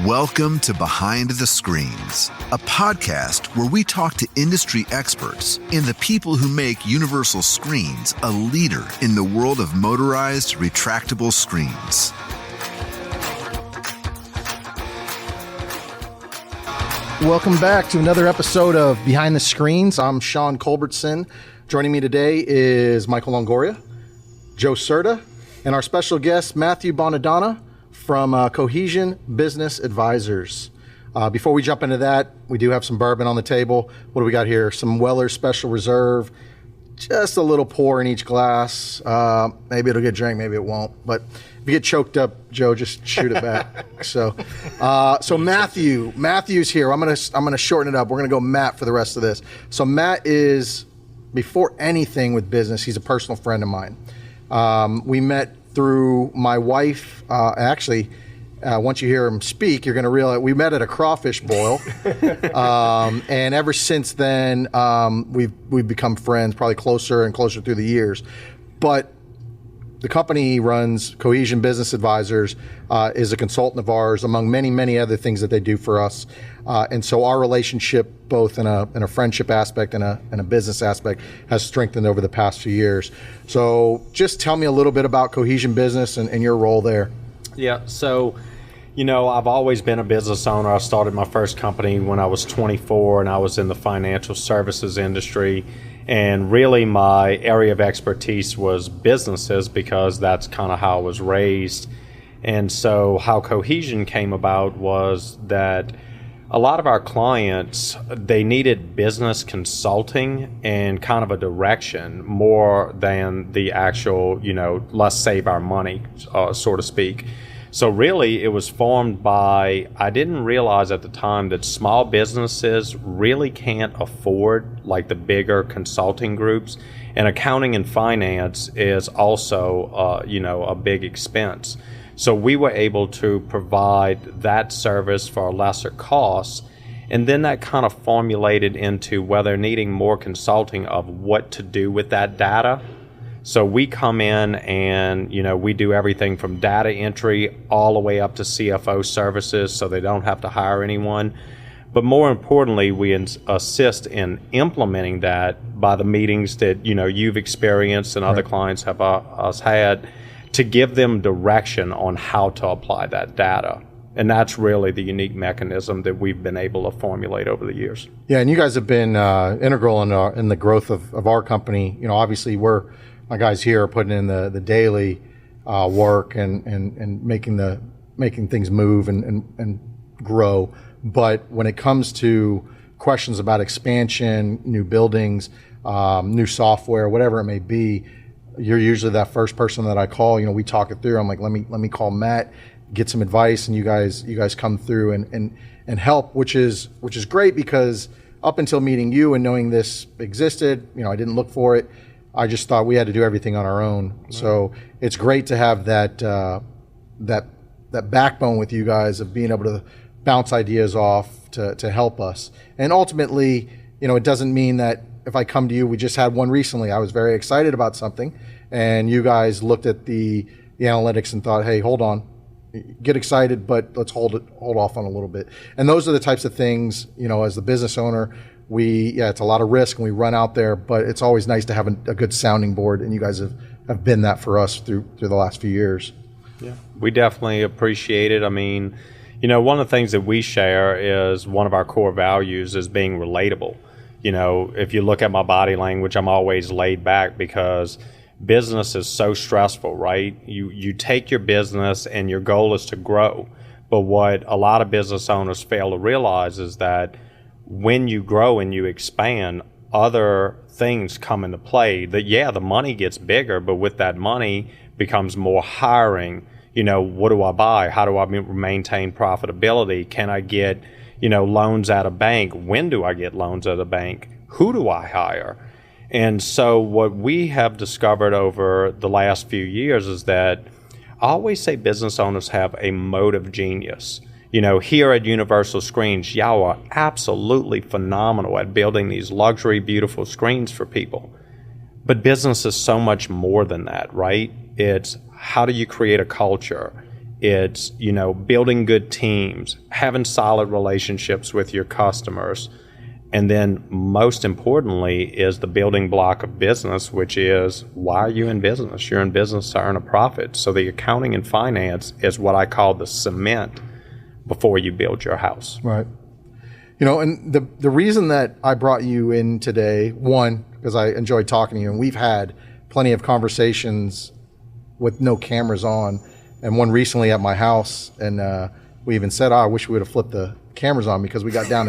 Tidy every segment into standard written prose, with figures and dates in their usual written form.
Welcome to Behind the Screens, a podcast where we talk to industry experts and the people who make Universal Screens a leader in the world of motorized retractable screens. Welcome back to another episode of Behind the Screens. I'm Sean Culbertson. Joining me today is Michael Longoria, Joe Serta, and our special guest, Matthew Bonadonna from Cohesion Business Advisors. Before we jump into that, we do have some bourbon on the table. What do we got here? Some Weller Special Reserve, just a little pour in each glass. Maybe it'll get drank, maybe it won't. But if you get choked up, Joe, just shoot it back. So Matthew's here. I'm gonna shorten it up. We're gonna go Matt for the rest of this. So Matt is, before anything with business, he's a personal friend of mine. We met through my wife. Once you hear him speak, you're going to realize we met at a crawfish boil. And ever since then, we've become friends, probably closer and closer through the years. But the company he runs, Cohesion Business Advisors, is a consultant of ours, among many, many other things that they do for us. And so our relationship, both in a friendship aspect and a business aspect, has strengthened over the past few years. So just tell me a little bit about Cohesion Business and your role there. Yeah, so, I've always been a business owner. I started my first company when I was 24, and I was in the financial services industry. And really my area of expertise was businesses because that's kind of how I was raised. And so how Cohesion came about was that a lot of our clients, they needed business consulting and kind of a direction more than the actual, let's save our money, so to speak. So really it was formed by, I didn't realize at the time that small businesses really can't afford like the bigger consulting groups, and accounting and finance is also, a big expense. So we were able to provide that service for a lesser cost, and then that kind of formulated into whether needing more consulting of what to do with that data. So we come in and, we do everything from data entry all the way up to CFO services, so they don't have to hire anyone. But more importantly, we assist in implementing that by the meetings that, you've experienced and other clients have us had, to give them direction on how to apply that data. And that's really the unique mechanism that we've been able to formulate over the years. Yeah, and you guys have been integral in the growth of our company. Obviously my guys here are putting in the daily work and making things move and grow. But when it comes to questions about expansion, new buildings, new software, whatever it may be, you're usually that first person that I call. We talk it through. I'm like, let me call Matt, get some advice, and you guys come through and help, which is great, because up until meeting you and knowing this existed, I didn't look for it. I just thought we had to do everything on our own. Right. So it's great to have that backbone with you guys of being able to bounce ideas off to help us. And ultimately, it doesn't mean that if I come to you, we just had one recently. I was very excited about something, and you guys looked at the analytics and thought, hey, hold on, get excited, but let's hold off on a little bit. And those are the types of things, as the business owner, it's a lot of risk and we run out there, but it's always nice to have a good sounding board, and you guys have been that for us through the last few years. Yeah, we definitely appreciate it. I mean, one of the things that we share is one of our core values is being relatable. If you look at my body language, I'm always laid back because business is so stressful, right? You take your business and your goal is to grow. But what a lot of business owners fail to realize is that when you grow and you expand, other things come into play. The money gets bigger, but with that money becomes more hiring. What do I buy? How do I maintain profitability? Can I get loans at a bank? When do I get loans at a bank? Who do I hire? And so what we have discovered over the last few years is that I always say business owners have a mode of genius. Here at Universal Screens, y'all are absolutely phenomenal at building these luxury, beautiful screens for people. But business is so much more than that, right? It's how do you create a culture? It's, building good teams, having solid relationships with your customers. And then most importantly is the building block of business, which is, why are you in business? You're in business to earn a profit. So the accounting and finance is what I call the cement before you build your house. Right. And the reason that I brought you in today, one, because I enjoyed talking to you, and we've had plenty of conversations with no cameras on, and one recently at my house, and we even said, I wish we would have flipped the cameras on, because we got down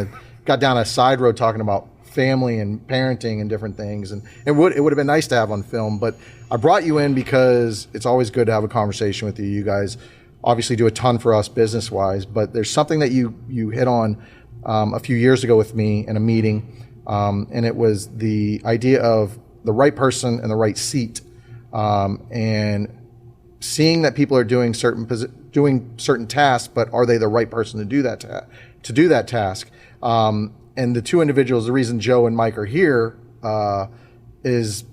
a side road talking about family and parenting and different things, and it would have been nice to have on film. But I brought you in because it's always good to have a conversation with you. You guys obviously do a ton for us business wise, but there's something that you hit on a few years ago with me in a meeting, and it was the idea of the right person in the right seat, and seeing that people are doing certain tasks, but are they the right person to do that task? And the two individuals, the reason Joe and Mike are here, is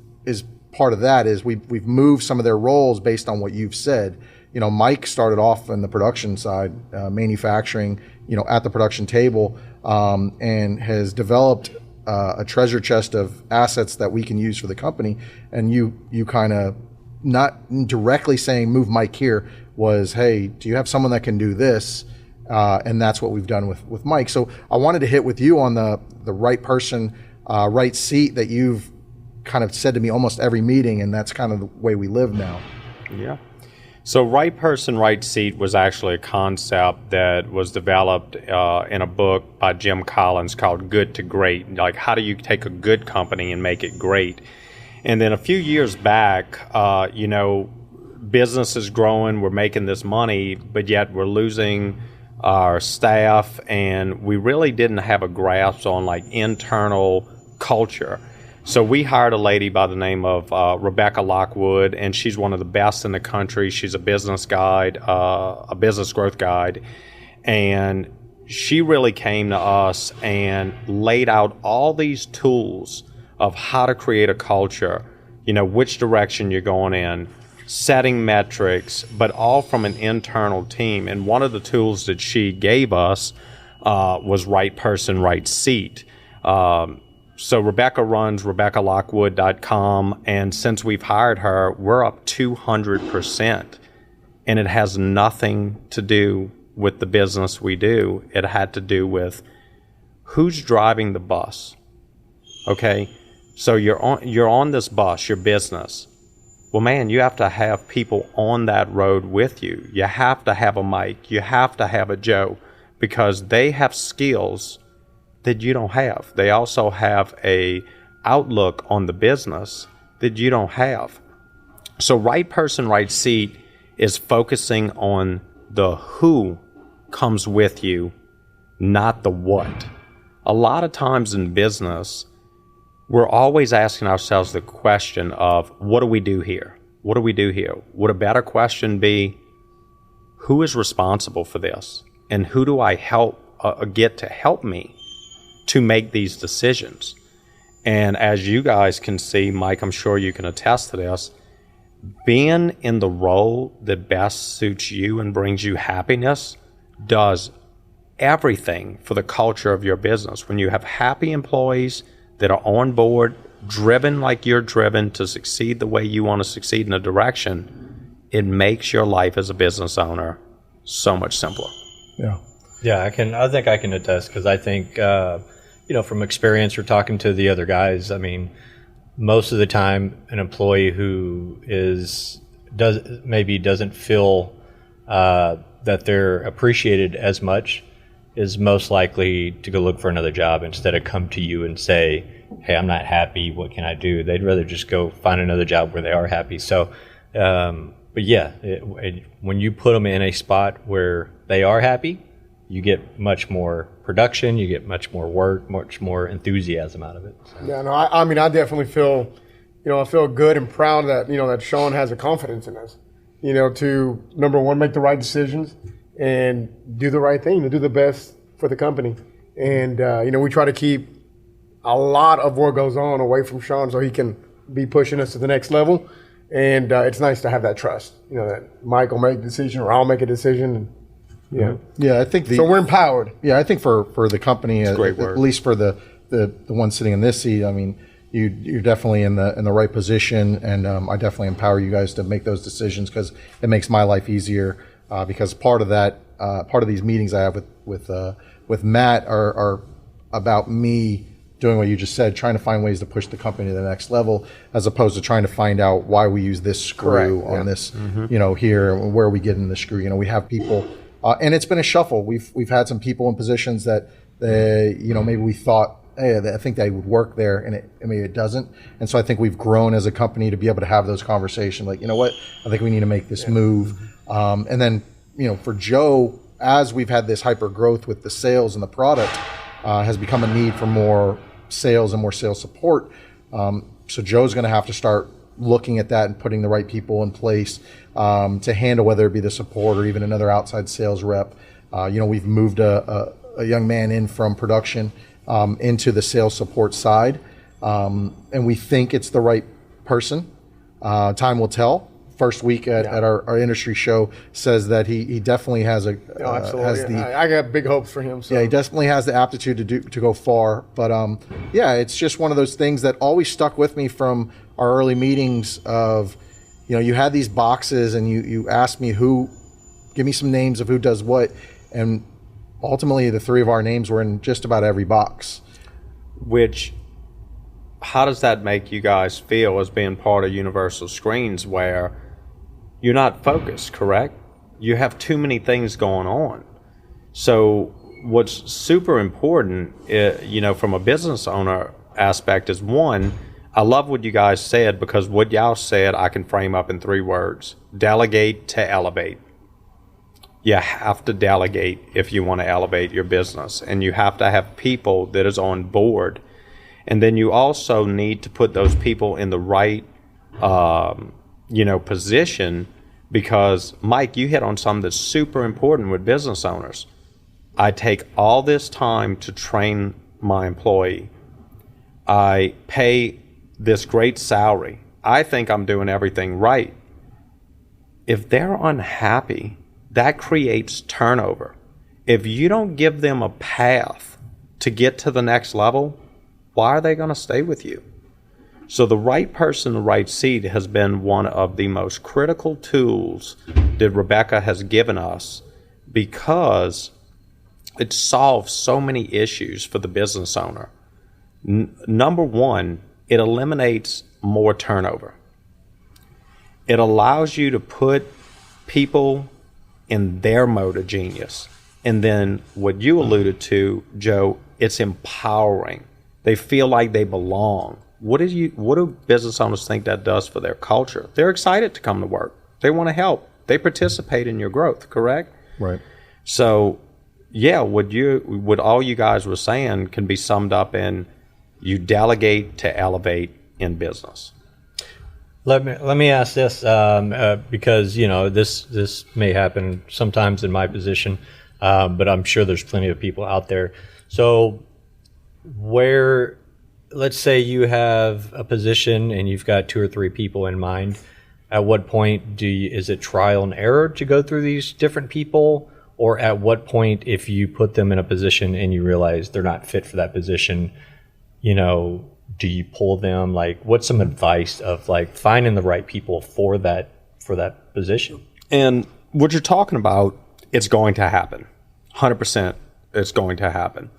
part of that. Is we've moved some of their roles based on what you've said. Mike started off in the production side, manufacturing, at the production table, and has developed a treasure chest of assets that we can use for the company. And you kind of, not directly saying move Mike here, was, hey, do you have someone that can do this? And that's what we've done with Mike. So I wanted to hit with you on the right person, right seat, that you've kind of said to me almost every meeting, and that's kind of the way we live now. Yeah. So right person, right seat was actually a concept that was developed in a book by Jim Collins called Good to Great. Like, how do you take a good company and make it great? And then a few years back, business is growing, we're making this money, but yet we're losing our staff, and we really didn't have a grasp on internal culture. So we hired a lady by the name of Rebecca Lockwood, and she's one of the best in the country. She's a business guide, a business growth guide, and she really came to us and laid out all these tools of how to create a culture, which direction you're going in, setting metrics, but all from an internal team. And one of the tools that she gave us was right person, right seat. So Rebecca runs RebeccaLockwood.com, and since we've hired her, we're up 200%. And it has nothing to do with the business we do. It had to do with who's driving the bus. Okay? So you're on this bus, your business. Well, man, you have to have people on that road with you. You have to have a Mike. You have to have a Joe, because they have skills that you don't have. They also have a outlook on the business that you don't have. So right person, right seat is focusing on the who comes with you, not the what. A lot of times in business, we're always asking ourselves the question of, what do we do here? What do we do here? Would a better question be, who is responsible for this? And who do I get to help me to make these decisions? And as you guys can see, Mike, I'm sure you can attest to this, being in the role that best suits you and brings you happiness does everything for the culture of your business. When you have happy employees that are on board, driven like you're driven to succeed the way you want to succeed in a direction, it makes your life as a business owner so much simpler. Yeah, I think I can attest, because I think from experience or talking to the other guys, I mean, most of the time an employee who doesn't feel that they're appreciated as much is most likely to go look for another job instead of come to you and say, hey, I'm not happy, what can I do? They'd rather just go find another job where they are happy. So, but yeah, when you put them in a spot where they are happy, you get much more production, you get much more work, much more enthusiasm out of it. So. Yeah, no, I mean, I definitely feel, I feel good and proud that, that Sean has a confidence in us, to, number one, make the right decisions and do the right thing, to do the best for the company. And, we try to keep a lot of what goes on away from Sean so he can be pushing us to the next level. And it's nice to have that trust, that Mike will make a decision or I'll make a decision. And, Yeah, I think so we're empowered. Yeah, I think for the company, great word. at least for the one sitting in this seat, I mean, you're definitely in the right position, and I definitely empower you guys to make those decisions because it makes my life easier. Because part of these meetings I have with Matt are about me doing what you just said, trying to find ways to push the company to the next level, as opposed to trying to find out why we use this screw on this, here, and where we get in the screw. We have people, and it's been a shuffle. We've had some people in positions that maybe we thought, hey, I think they would work there, and maybe it doesn't. And so I think we've grown as a company to be able to have those conversations. Like, you know what, I think we need to make this move. And then, for Joe, as we've had this hyper growth with the sales and the product, has become a need for more sales and more sales support. So Joe's going to have to start looking at that and putting the right people in place to handle whether it be the support or even another outside sales rep. We've moved a young man in from production into the sales support side, and we think it's the right person. Time will tell. First week at our industry show says that he definitely has absolutely. I got big hopes for him. So. Yeah, he definitely has the aptitude to go far. But it's just one of those things that always stuck with me from our early meetings. Of you had these boxes and you asked me give me some names of who does what, and ultimately the three of our names were in just about every box. How does that make you guys feel as being part of Universal Screens, where you're not focused, correct? You have too many things going on. So what's super important, from a business owner aspect is, one, I love what you guys said, because what y'all said I can frame up in 3 words: delegate to elevate. You have to delegate if you want to elevate your business, and you have to have people that is on board. And then you also need to put those people in the right position, because Mike, you hit on something that's super important with business owners. I take all this time to train my employee. I pay this great salary. I think I'm doing everything right. If they're unhappy, that creates turnover. If you don't give them a path to get to the next level, why are they going to stay with you? So the right person, the right seat has been one of the most critical tools that Rebecca has given us, because it solves so many issues for the business owner. Number one, it eliminates more turnover. It allows you to put people in their mode of genius. And then what you alluded to, Joe, it's empowering. They feel like they belong. What do business owners think that does for their culture? They're excited to come to work. They want to help. They participate in your growth, correct? Right. So, yeah, what all you guys were saying can be summed up in: you delegate to elevate in business. Let me ask this, because this may happen sometimes in my position, but I'm sure there's plenty of people out there. So, let's say you have a position and you've got 2 or 3 people in mind. At what point is it trial and error to go through these different people? Or at what point, if you put them in a position and you realize they're not fit for that position, do you pull them? Like, what's some advice of finding the right people for that position? And what you're talking about, it's going to happen. 100% it's going to happen.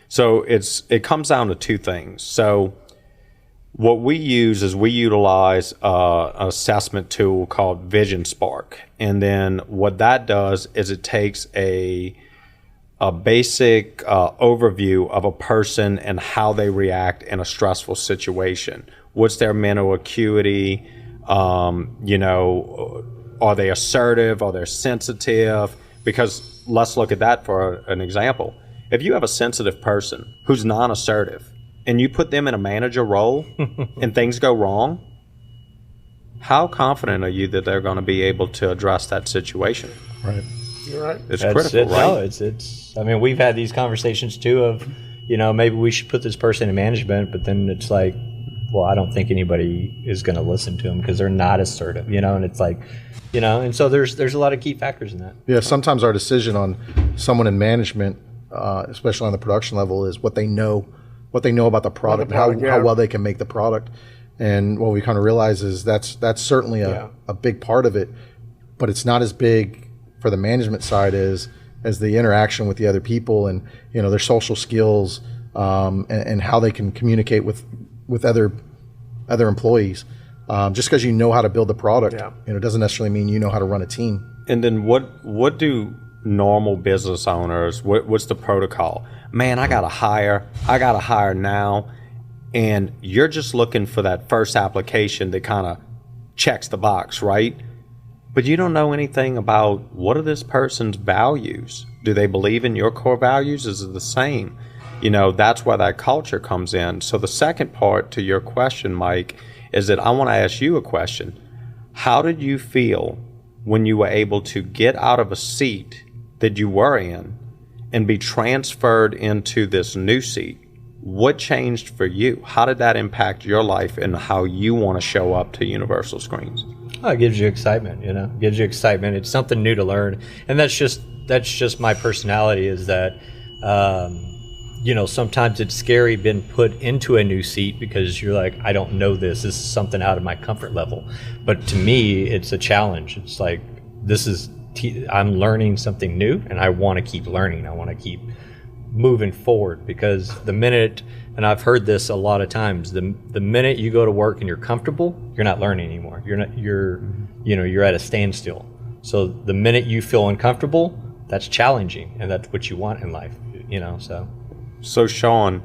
So it comes down to 2 things. So what we use is we utilize an assessment tool called Vision Spark. And then what that does is it takes a basic overview of a person and how they react in a stressful situation. What's their mental acuity? Are they assertive? Are they sensitive? Because let's look at that for an example. If you have a sensitive person who's non-assertive and you put them in a manager role and things go wrong, how confident are you that they're going to be able to address that situation? Right. You're right. It's critical, right? No, it's. I mean, we've had these conversations too of, maybe we should put this person in management, but then it's like, well, I don't think anybody is going to listen to them because they're not assertive, and it's like, and so there's a lot of key factors in that. Yeah, sometimes our decision on someone in management, especially on the production level, is what they know about the product, how well they can make the product. And what we kind of realize is that's certainly a big part of it, but it's not as big for the management side as the interaction with the other people and their social skills and how they can communicate with other employees. Just because you know how to build the product, doesn't necessarily mean you know how to run a team. And then what do normal business owners? What's the protocol? Man, I gotta hire now. And you're just looking for that first application that kind of checks the box, right? But you don't know anything about what are this person's values. Do they believe in your core values? Is it the same? That's where that culture comes in. So the second part to your question, Mike, is that I want to ask you a question. How did you feel when you were able to get out of a seat that you were in and be transferred into this new seat? What changed for you? How did that impact your life and how you want to show up to Universal Screens? Oh, it gives you excitement, gives you excitement. It's something new to learn. And that's just my personality is that, sometimes it's scary being put into a new seat because you're like, I don't know this. This is something out of my comfort level. But to me, it's a challenge. It's like, I'm learning something new and I want to keep learning. I want to keep moving forward because the minute, and I've heard this a lot of times, the minute you go to work and you're comfortable, you're not learning anymore. You're at a standstill. So the minute you feel uncomfortable, that's challenging, and that's what you want in life, so. So Sean,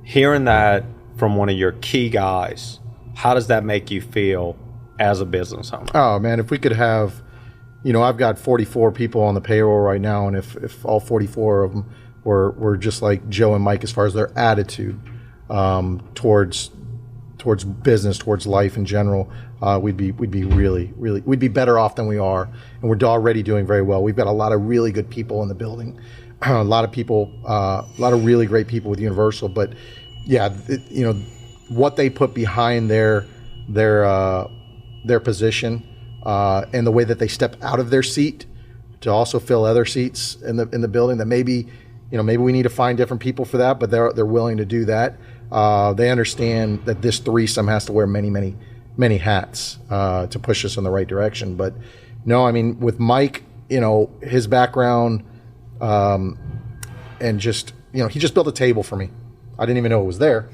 hearing that from one of your key guys, how does that make you feel as a business owner? Oh man, if we could have, I've got 44 people on the payroll right now, and if all 44 of them were just like Joe and Mike as far as their attitude towards business, towards life in general, we'd be really we'd be better off than we are, and we're already doing very well. We've got a lot of really good people in the building, a lot of really great people with Universal. But yeah, what they put behind their position and the way that they step out of their seat to also fill other seats in the building, that maybe we need to find different people for that, but they're willing to do that. They understand that this threesome has to wear many hats to push us in the right direction. But no, I mean, with Mike, his background, and just, he just built a table for me. I didn't even know it was there.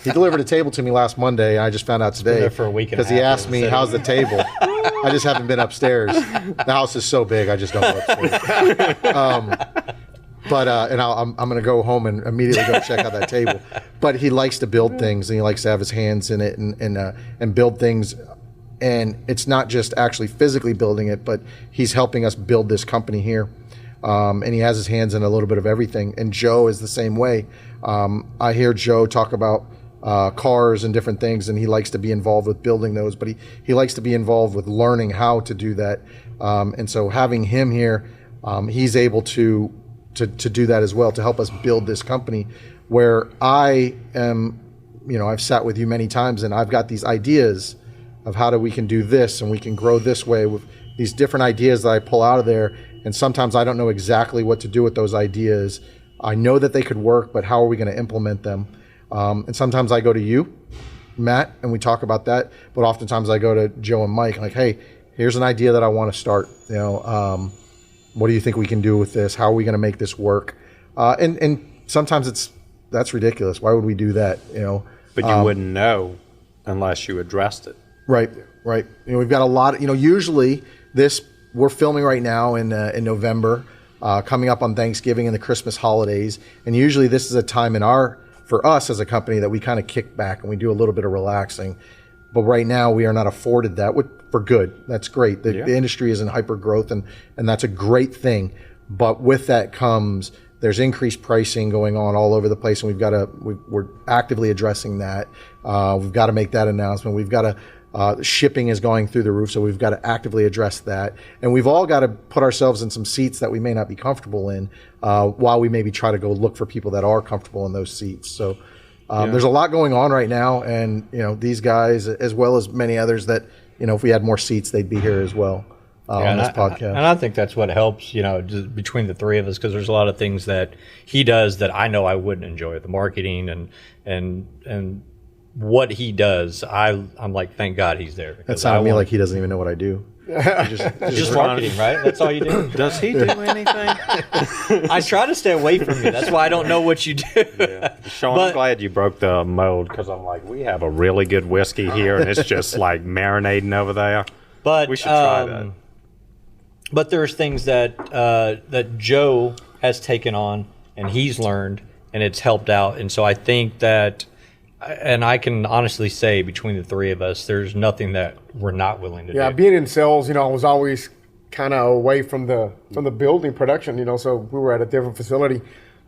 He delivered a table to me last Monday, and I just found out today. Been there for a week and a half. Because he asked me, how's the table? I just haven't been upstairs. The house is so big, I just don't go upstairs. And I'm going to go home and immediately go check out that table. But he likes to build things, and he likes to have his hands in it and build things. And it's not just actually physically building it, but he's helping us build this company here. And he has his hands in a little bit of everything. And Joe is the same way. I hear Joe talk about cars and different things, and he likes to be involved with building those, but he likes to be involved with learning how to do that. And so having him here, he's able to do that as well, to help us build this company, where I am, I've sat with you many times, and I've got these ideas of how we can do this, and we can grow this way with these different ideas that I pull out of there. And sometimes I don't know exactly what to do with those ideas. I know that they could work, but how are we going to implement them? And sometimes I go to you, Matt, and we talk about that. But oftentimes I go to Joe and Mike, like, hey, here's an idea that I want to start. What do you think we can do with this? How are we going to make this work? And sometimes that's ridiculous. Why would we do that? But you wouldn't know unless you addressed it. Right. We've got a lot. Usually we're filming right now in November, coming up on Thanksgiving and the Christmas holidays, and usually this is a time for us as a company that we kind of kick back and we do a little bit of relaxing. But right now we are not afforded that for good. That's great. The industry is in hyper growth, and that's a great thing. But with that comes there's increased pricing going on all over the place, and we're actively addressing that. We've got to make that announcement. We've got to shipping is going through the roof, so we've got to actively address that. And we've all got to put ourselves in some seats that we may not be comfortable in, while we maybe try to go look for people that are comfortable in those seats. So, There's a lot going on right now, and these guys, as well as many others, that if we had more seats, they'd be here as well on this podcast. And I think that's what helps, just between the three of us, because there's a lot of things that he does that I know I wouldn't enjoy, the marketing and what he does. I'm like, thank God he's there. That sounded to me like he doesn't even know what I do. Just marketing, right? That's all you do. Does he do anything? I try to stay away from you. That's why I don't know what you do. Yeah. Sean, I'm glad you broke the mold, because I'm like, we have a really good whiskey here, and it's just like marinating over there. But we should try that. But there's things that that Joe has taken on and he's learned, and it's helped out. And so I think that, and I can honestly say, between the three of us, there's nothing that we're not willing to do. Yeah, being in sales, I was always kind of away from the building production, so we were at a different facility.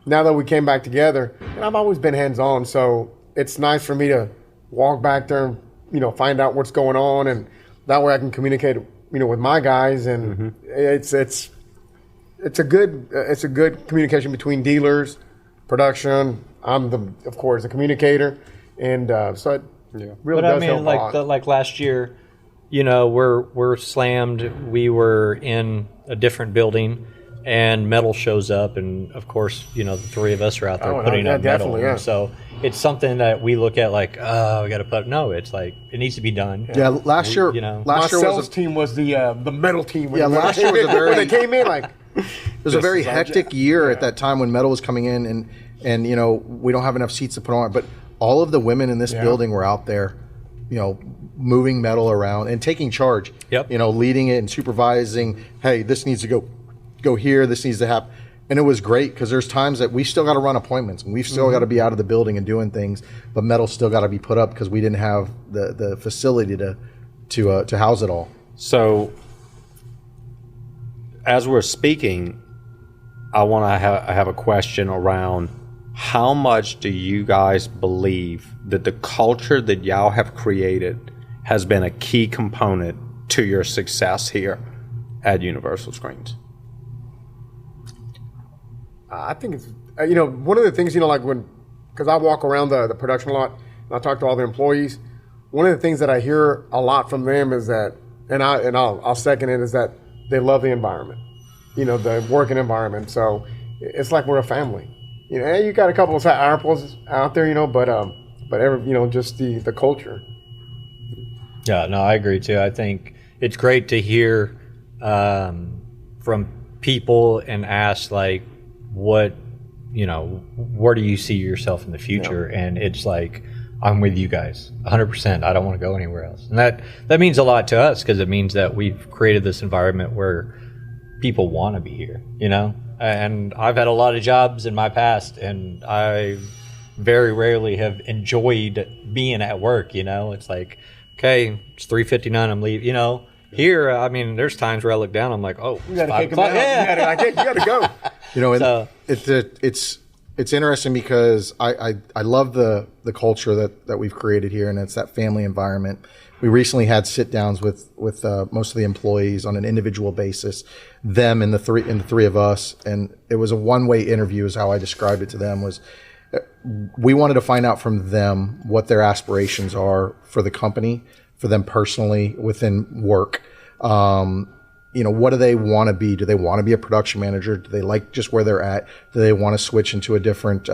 Now that we came back together, and I've always been hands-on, so it's nice for me to walk back there and, find out what's going on, and that way I can communicate, with my guys, and it's a good communication between dealers, production. I'm of course the communicator, and so it really does help a lot. Like last year, we're slammed. We were in a different building, and metal shows up, and of course, the three of us are out there putting up metal. Yeah. So it's something that we look at like, oh, we got to put. No, it's like it needs to be done. Yeah, last year, my sales team was the metal team. Last year was a very. When they came in, like it was a very hectic year at that time when metal was coming in, and we don't have enough seats to put on it, but all of the women in this building were out there, moving metal around and taking charge. Yep. Leading it and supervising. Hey, this needs to go here. This needs to happen. And it was great, because there's times that we still got to run appointments and we've still got to be out of the building and doing things, but metal still got to be put up because we didn't have the facility to house it all. So, as we're speaking, I want to have a question around how much do you guys believe that the culture that y'all have created has been a key component to your success here at Universal Screens? I think it's, one of the things, like because I walk around the production lot and I talk to all the employees, one of the things that I hear a lot from them is that, and I'll second it, is that they love the environment, the working environment. So it's like we're a family. You got a couple of apples out there, but just the culture. Yeah, no, I agree too. I think it's great to hear from people and ask like, where do you see yourself in the future? Yeah. And it's like, I'm with you guys 100%. I don't want to go anywhere else. And that means a lot to us, because it means that we've created this environment where people want to be here, and I've had a lot of jobs in my past, and I very rarely have enjoyed being at work. It's like, okay, it's 3:59, I'm leaving, Here, there's times where I look down, I'm like, oh, you got to kick him out. Yeah. You got to go. It's interesting because I love the culture that we've created here, and it's that family environment. We recently had sit downs with most of the employees on an individual basis, them and the three of us, and it was a one-way interview is how I described it to them. Was we wanted to find out from them what their aspirations are for the company, for them personally within work. What do they want to be? Do they want to be a production manager? Do they like just where they're at? Do they want to switch into a different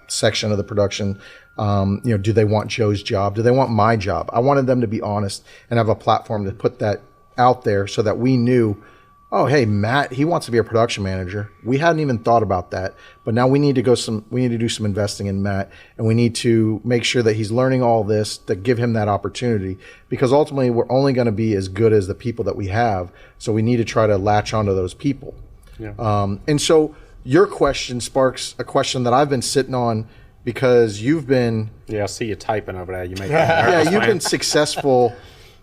section of the production? Do they want Joe's job? Do they want my job? I wanted them to be honest and have a platform to put that out there so that we knew, oh, hey, Matt, he wants to be a production manager. We hadn't even thought about that, but now we need to do some investing in Matt, and we need to make sure that he's learning all this to give him that opportunity, because ultimately we're only going to be as good as the people that we have. So we need to try to latch onto those people. Yeah. And so your question sparks a question that I've been sitting on, because you've been. Yeah, I see you typing over there. You make you've been successful.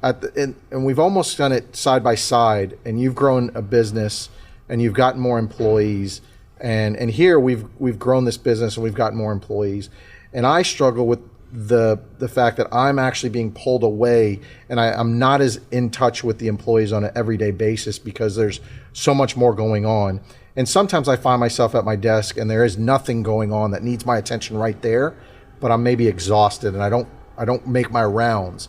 And we've almost done it side by side, and you've grown a business and you've gotten more employees, and here we've grown this business and we've gotten more employees, and I struggle with the fact that I'm actually being pulled away, and I'm not as in touch with the employees on an everyday basis because there's so much more going on. And sometimes I find myself at my desk and there is nothing going on that needs my attention right there, but I'm maybe exhausted and I don't make my rounds.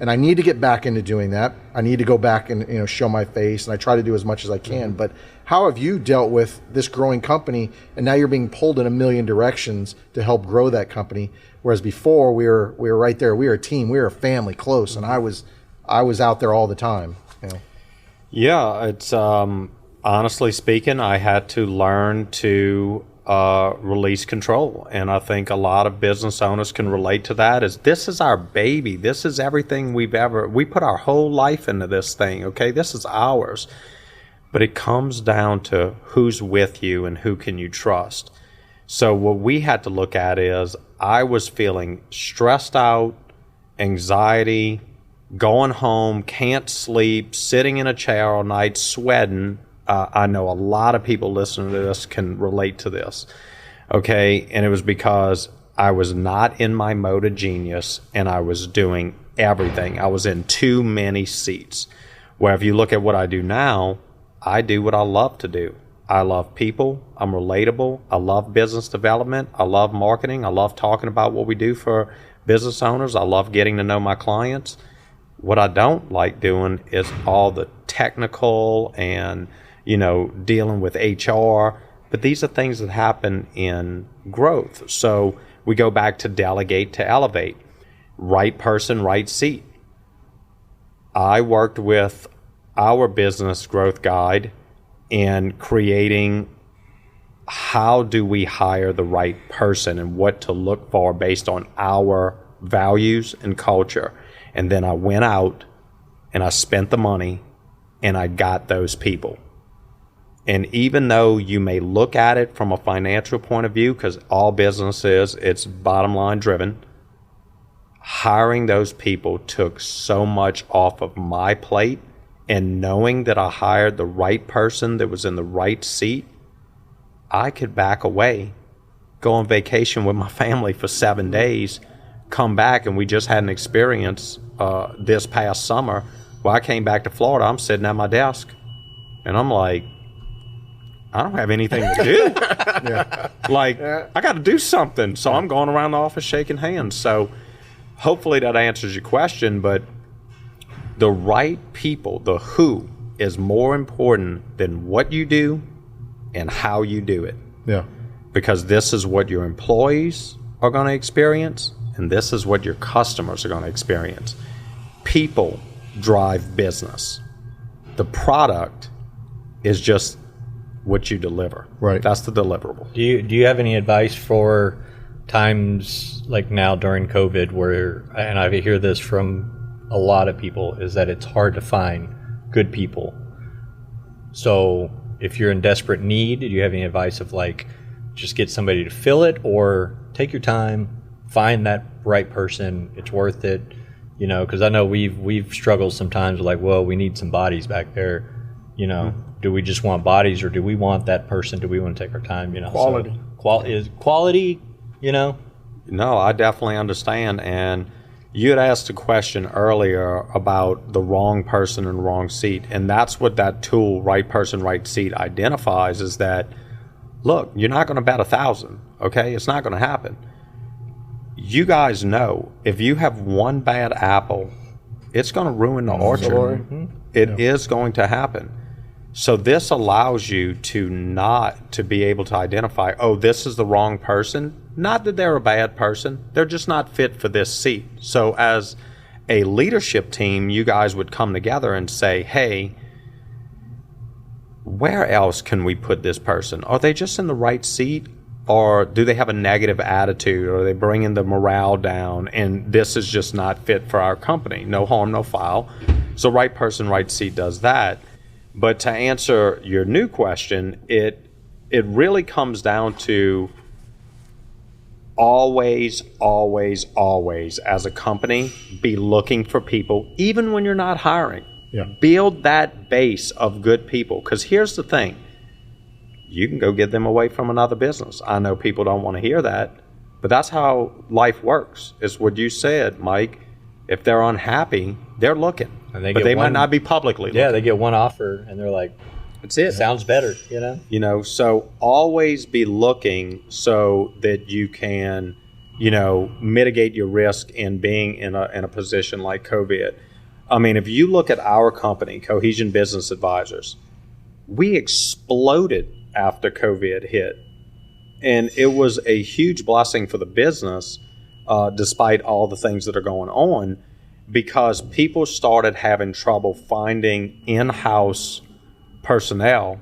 And I need to get back into doing that. I need to go back and show my face, and I try to do as much as I can. But how have you dealt with this growing company, and now you're being pulled in a million directions to help grow that company? Whereas before we were right there, we were a team, we were a family, close, and I was out there all the time. Yeah, it's honestly speaking, I had to learn to release control, and I think a lot of business owners can relate to that. This is our baby. This is everything we put our whole life into this thing. Okay, this is ours, but it comes down to who's with you and who can you trust. So what we had to look at is I was feeling stressed out, anxiety, going home, can't sleep, sitting in a chair all night, sweating. I know a lot of people listening to this can relate to this, okay? And it was because I was not in my mode of genius, and I was doing everything. I was in too many seats. Where if you look at what I do now, I do what I love to do. I love people. I'm relatable. I love business development. I love marketing. I love talking about what we do for business owners. I love getting to know my clients. What I don't like doing is all the technical and dealing with HR, but these are things that happen in growth. So we go back to delegate to elevate. Right person, right seat. I worked with our business growth guide in creating how do we hire the right person and what to look for based on our values and culture. And then I went out and I spent the money and I got those people. And even though you may look at it from a financial point of view, because all business is, it's bottom line driven, hiring those people took so much off of my plate. And knowing that I hired the right person that was in the right seat, I could back away, go on vacation with my family for 7 days, come back, and we just had an experience this past summer where I came back to Florida. I'm sitting at my desk, and I'm like, I don't have anything to do. I got to do something. So I'm going around the office shaking hands. So hopefully that answers your question. But the right people, the who, is more important than what you do and how you do it. Yeah. Because this is what your employees are going to experience, and this is what your customers are going to experience. People drive business. The product is just what you deliver. Right. That's the deliverable. Do you have any advice for times like now during COVID where, and I hear this from a lot of people, is that it's hard to find good people. So if you're in desperate need, do you have any advice of just get somebody to fill it, or take your time, find that right person, it's worth it, because I know we've struggled sometimes with we need some bodies back there, Do we just want bodies, or do we want that person? Do we want to take our time? Quality. So, is quality, No, I definitely understand. And you had asked a question earlier about the wrong person in the wrong seat. And that's what that tool, right person, right seat, identifies, is that, look, you're not going to bet 1,000, okay? It's not going to happen. You guys know if you have one bad apple, it's going to ruin the orchard. Mm-hmm. It is going to happen. So this allows you to be able to identify, oh, this is the wrong person. Not that they're a bad person. They're just not fit for this seat. So as a leadership team, you guys would come together and say, hey, where else can we put this person? Are they just in the right seat? Or do they have a negative attitude? Or are they bringing the morale down? And this is just not fit for our company. No harm, no foul. So right person, right seat does that. But to answer your new question, it really comes down to always, as a company, be looking for people, even when you're not hiring. Yeah. Build that base of good people. Because here's the thing. You can go get them away from another business. I know people don't want to hear that, but that's how life works. It's what you said, Mike. If they're unhappy, they're looking. But they might not be publicly looking. Yeah, they get one offer and they're like, that's it. Sounds better, So always be looking so that you can mitigate your risk in being in a position like COVID. I mean, if you look at our company, Cohesion Business Advisors, we exploded after COVID hit. And it was a huge blessing for the business, despite all the things that are going on, because people started having trouble finding in-house personnel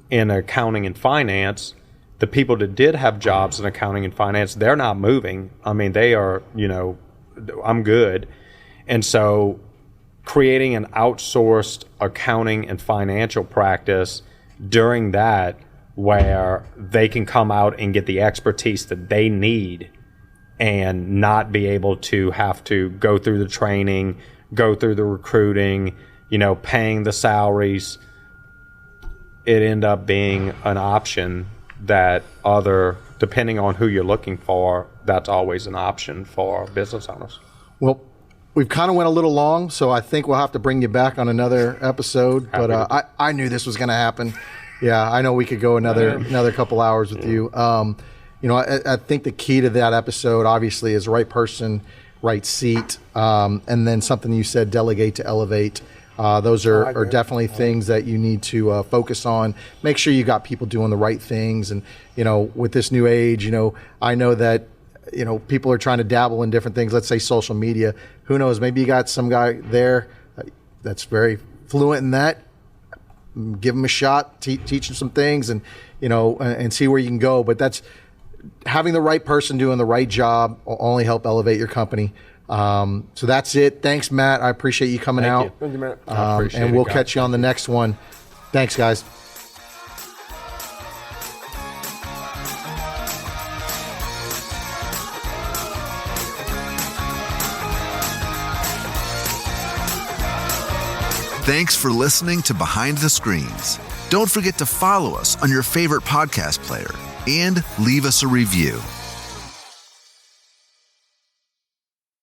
in accounting and finance. The people that did have jobs in accounting and finance, they're not moving. I mean, they are, I'm good. And so creating an outsourced accounting and financial practice during that, where they can come out and get the expertise that they need and not be able to have to go through the training, go through the recruiting, paying the salaries. It ended up being an option that depending on who you're looking for, that's always an option for business owners. Well, we've kind of went a little long, so I think we'll have to bring you back on another episode. But I knew this was going to happen. Yeah, I know we could go another couple hours with you. I think the key to that episode, obviously, is right person, right seat, and then something you said, delegate to elevate. Those are definitely things that you need to focus on. Make sure you got people doing the right things. And, with this new age, I know that, people are trying to dabble in different things. Let's say social media. Who knows? Maybe you got some guy there that's very fluent in that. Give them a shot, teach them some things, and and see where you can go. But that's having the right person doing the right job will only help elevate your company. So that's it. Thanks, Matt. I appreciate you coming out. Thank you, Matt. And we'll catch you on the next one. Thanks, guys. Thanks for listening to Behind the Screens. Don't forget to follow us on your favorite podcast player and leave us a review.